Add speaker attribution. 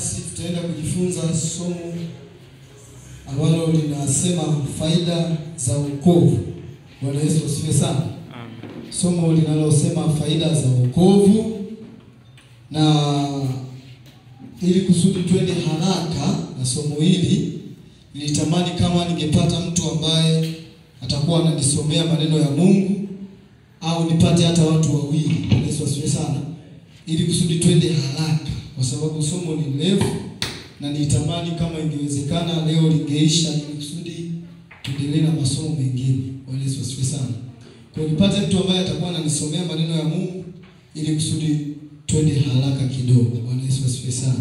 Speaker 1: Basi tutaenda kujifunza somo ambalo linasema faida za wokovu. Bwana Yesu asifiwe sana. Amen. Somo linalosema faida za wokovu, na ili kusudi twende haraka na somo hili, nilitamani kama ningepata mtu ambaye atakuwa ananisomea maneno ya Mungu, au nipate hata watu wawili. Bwana Yesu asifiwe sana. Ili kusudi twende haraka, kwa sababu somo ni refu, na nitamani kama ingewezekana leo lingeisha, ili kusudi tuendelee na masomo mengine. Bwana Yesu asifiwe sana. Kwa nipate mtu ambaye atakuwa ananisomea maneno ya Mungu, ili kusudi twende haraka kidogo. Bwana Yesu asifiwe sana.